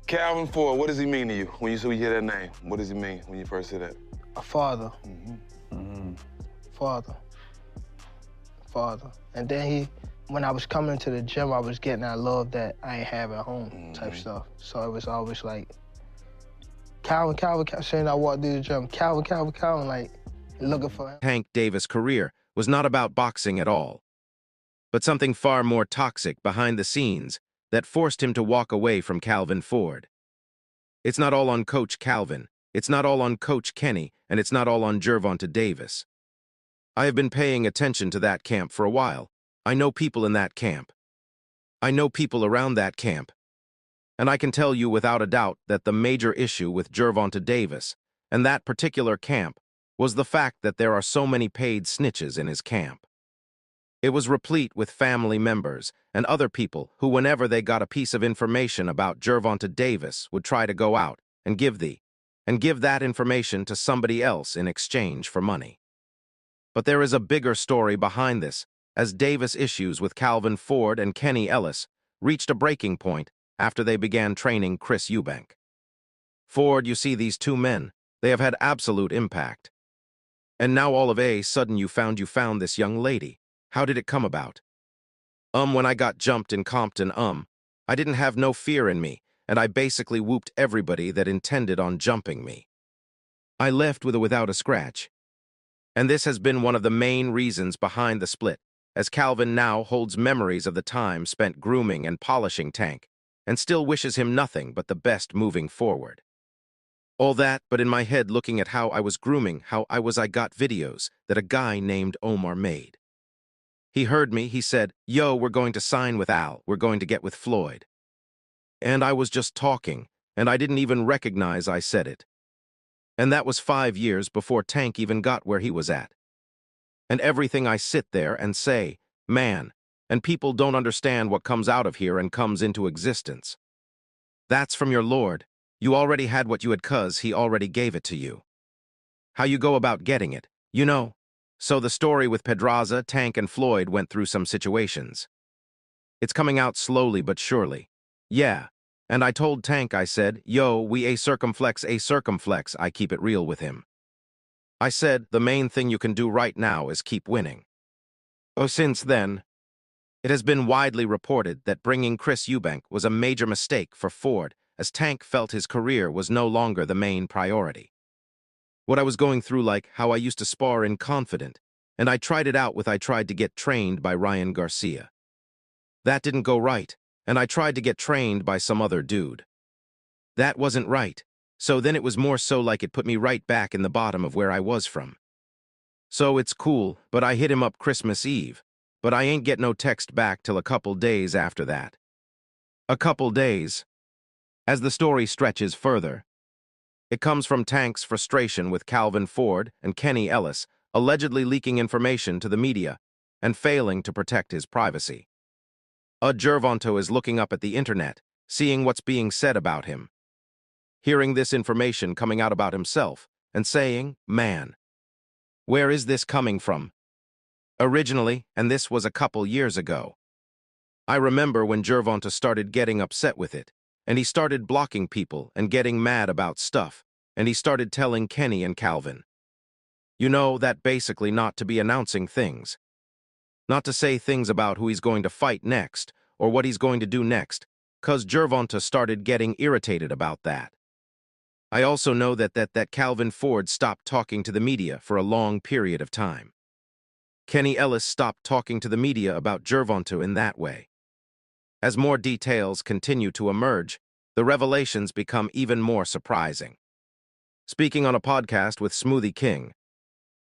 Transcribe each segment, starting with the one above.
Calvin Ford, what does he mean to you when you hear that name? What does he mean when you first hear that? A father. Mm-hmm. Father. Father. And then when I was coming to the gym, I was getting that love that I ain't have at home type stuff. So it was always like, Calvin, Calvin, Calvin, saying I walked through the gym, Calvin, Calvin, Calvin, like looking for him. Tank Davis' career was not about boxing at all, but something far more toxic behind the scenes that forced him to walk away from Calvin Ford. It's not all on Coach Calvin, it's not all on Coach Kenny, and it's not all on Gervonta Davis. I have been paying attention to that camp for a while. I know people in that camp. I know people around that camp. And I can tell you without a doubt that the major issue with Gervonta Davis and that particular camp was the fact that there are so many paid snitches in his camp. It was replete with family members and other people who, whenever they got a piece of information about Gervonta Davis, would try to go out and give that information to somebody else in exchange for money. But there is a bigger story behind this, as Davis' issues with Calvin Ford and Kenny Ellis reached a breaking point after they began training Chris Eubank. Ford, you see, these two men, they have had absolute impact. And now all of a sudden you found this young lady. How did it come about? When I got jumped in Compton, I didn't have no fear in me, and I basically whooped everybody that intended on jumping me. I left without a scratch. And this has been one of the main reasons behind the split, as Calvin now holds memories of the time spent grooming and polishing Tank, and still wishes him nothing but the best moving forward. All that, but in my head looking at how I was grooming, I got videos that a guy named Omar made. He heard me, he said, "Yo, we're going to sign with Al, we're going to get with Floyd." And I was just talking, and I didn't even recognize I said it. And that was 5 years before Tank even got where he was at. And everything I sit there and say, man, and people don't understand what comes out of here and comes into existence. That's from your Lord. You already had what you had 'cause he already gave it to you. How you go about getting it, you know. So the story with Pedraza, Tank, and Floyd went through some situations. It's coming out slowly but surely. Yeah, and I told Tank, I said, yo, we a circumflex, I keep it real with him. I said, the main thing you can do right now is keep winning. Oh, since then, it has been widely reported that bringing Chris Eubank was a major mistake for Ford, as Tank felt his career was no longer the main priority. What I was going through, like how I used to spar in Confident, and I tried it out I tried to get trained by Ryan Garcia. That didn't go right, and I tried to get trained by some other dude. That wasn't right, so then it was more so like it put me right back in the bottom of where I was from. So it's cool, but I hit him up Christmas Eve, but I ain't get no text back till a couple days after that. A couple days. As the story stretches further, it comes from Tank's frustration with Calvin Ford and Kenny Ellis allegedly leaking information to the media and failing to protect his privacy. Gervonta is looking up at the internet, seeing what's being said about him, hearing this information coming out about himself, and saying, man, where is this coming from? Originally, and this was a couple years ago, I remember when Gervonta started getting upset with it, and he started blocking people and getting mad about stuff, and he started telling Kenny and Calvin, you know, that basically not to be announcing things. Not to say things about who he's going to fight next, or what he's going to do next, 'cause Gervonta started getting irritated about that. I also know that Calvin Ford stopped talking to the media for a long period of time. Kenny Ellis stopped talking to the media about Gervonta in that way. As more details continue to emerge, the revelations become even more surprising. Speaking on a podcast with Smoothie King,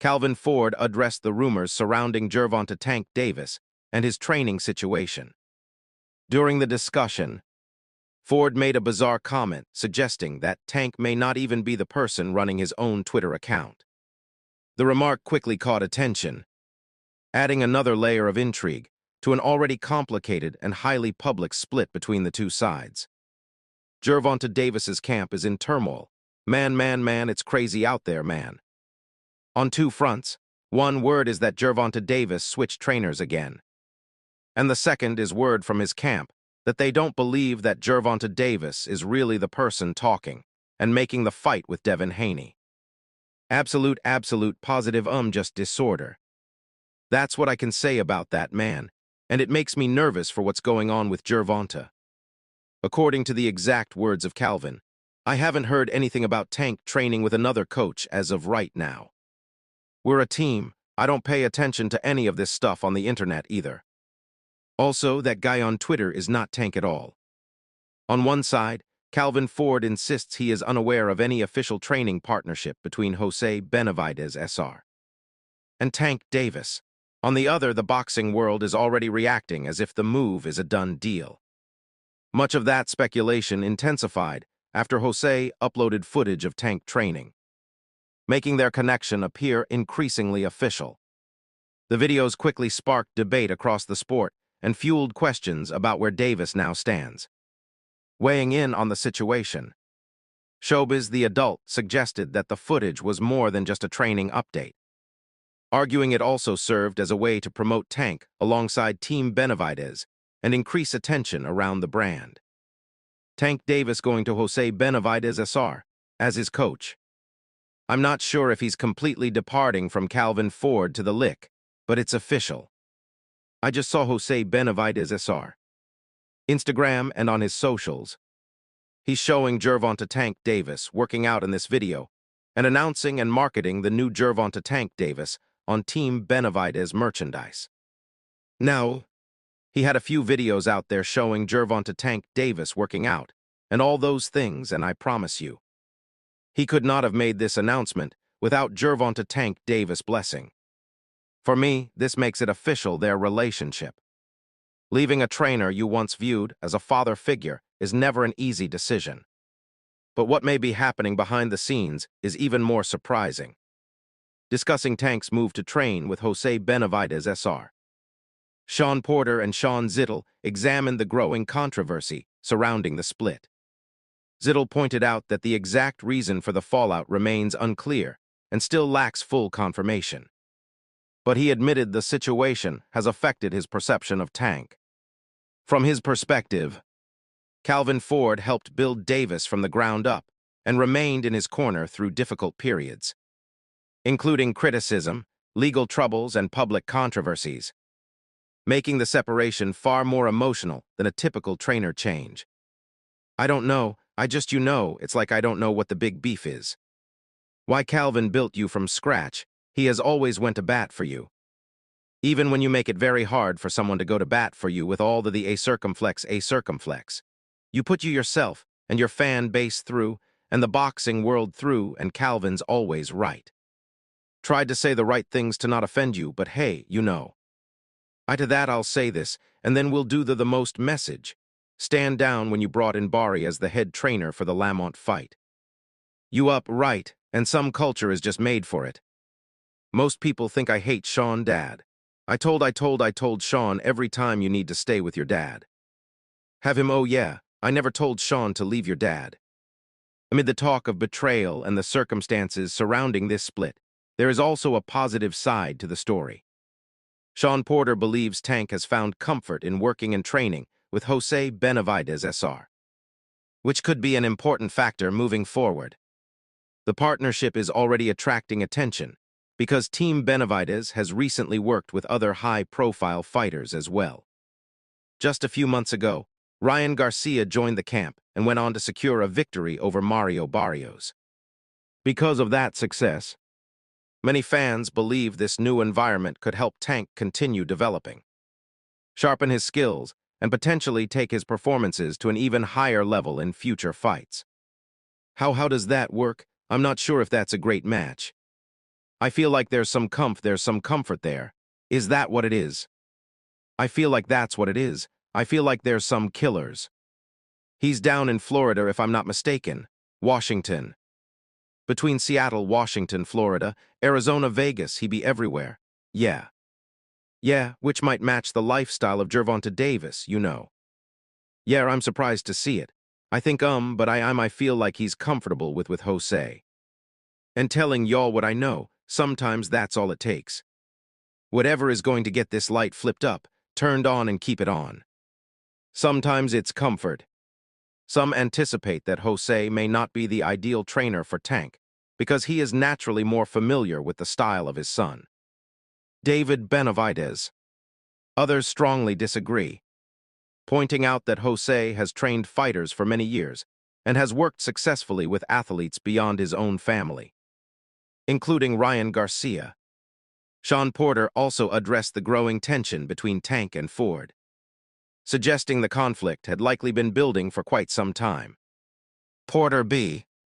Calvin Ford addressed the rumors surrounding Gervonta Tank Davis and his training situation. During the discussion, Ford made a bizarre comment suggesting that Tank may not even be the person running his own Twitter account. The remark quickly caught attention, adding another layer of intrigue to an already complicated and highly public split between the two sides. Gervonta Davis's camp is in turmoil. Man, it's crazy out there, man. On two fronts, one word is that Gervonta Davis switched trainers again. And the second is word from his camp that they don't believe that Gervonta Davis is really the person talking and making the fight with Devin Haney. Absolute positive just disorder. That's what I can say about that man, and it makes me nervous for what's going on with Gervonta. According to the exact words of Calvin, I haven't heard anything about Tank training with another coach as of right now. We're a team. I don't pay attention to any of this stuff on the internet either. Also, that guy on Twitter is not Tank at all. On one side, Calvin Ford insists he is unaware of any official training partnership between Jose Benavidez Sr. and Tank Davis. On the other, the boxing world is already reacting as if the move is a done deal. Much of that speculation intensified after Jose uploaded footage of Tank training, making their connection appear increasingly official. The videos quickly sparked debate across the sport and fueled questions about where Davis now stands. Weighing in on the situation, Showbiz the Adult suggested that the footage was more than just a training update, arguing it also served as a way to promote Tank alongside Team Benavidez and increase attention around the brand. Tank Davis going to Jose Benavidez Sr. as his coach. I'm not sure if he's completely departing from Calvin Ford to the lick, but it's official. I just saw Jose Benavidez Sr. Instagram and on his socials. He's showing Gervonta Tank Davis working out in this video and announcing and marketing the new Gervonta Tank Davis on Team Benavidez merchandise. Now, he had a few videos out there showing Gervonta Tank Davis working out and all those things, and I promise you, he could not have made this announcement without Gervonta Tank Davis' blessing. For me, this makes it official, their relationship. Leaving a trainer you once viewed as a father figure is never an easy decision. But what may be happening behind the scenes is even more surprising. Discussing Tank's move to train with Jose Benavidez Sr. Shawn Porter and Sean Zittel examined the growing controversy surrounding the split. Zittel pointed out that the exact reason for the fallout remains unclear and still lacks full confirmation. But he admitted the situation has affected his perception of Tank. From his perspective, Calvin Ford helped build Davis from the ground up and remained in his corner through difficult periods, including criticism, legal troubles, and public controversies, making the separation far more emotional than a typical trainer change. I don't know, it's like I don't know what the big beef is. Why Calvin built you from scratch, he has always went to bat for you. Even when you make it very hard for someone to go to bat for you with all the a circumflex. You put you yourself and your fan base through, and the boxing world through, and Calvin's always right. Tried to say the right things to not offend you, but hey, you know. To that I'll say this, and then we'll do the most message. Stand down when you brought in Barry as the head trainer for the Lamont fight. You up right, and some culture is just made for it. Most people think I hate Sean dad. I told Sean every time you need to stay with your dad. Have him, oh yeah, I never told Sean to leave your dad. Amid the talk of betrayal and the circumstances surrounding this split, there is also a positive side to the story. Shawn Porter believes Tank has found comfort in working and training with Jose Benavidez Sr., which could be an important factor moving forward. The partnership is already attracting attention because Team Benavidez has recently worked with other high-profile fighters as well. Just a few months ago, Ryan Garcia joined the camp and went on to secure a victory over Mario Barrios. Because of that success, many fans believe this new environment could help Tank continue developing, sharpen his skills, and potentially take his performances to an even higher level in future fights. How does that work? I'm not sure if that's a great match. I feel like there's some comfort there. Is that what it is? I feel like that's what it is. I feel like there's some killers. He's down in Florida, if I'm not mistaken. Washington. Between Seattle, Washington, Florida, Arizona, Vegas, he be everywhere. Yeah, which might match the lifestyle of Gervonta Davis, you know. Yeah, I'm surprised to see it. I think but I feel like he's comfortable with Jose. And telling y'all what I know, sometimes that's all it takes. Whatever is going to get this light flipped up, turned on and keep it on. Sometimes it's comfort. Some anticipate that Jose may not be the ideal trainer for Tank because he is naturally more familiar with the style of his son. David Benavides. Others strongly disagree, pointing out that Jose has trained fighters for many years and has worked successfully with athletes beyond his own family, including Ryan Garcia. Shawn Porter also addressed the growing tension between Tank and Ford, suggesting the conflict had likely been building for quite some time. Porter B.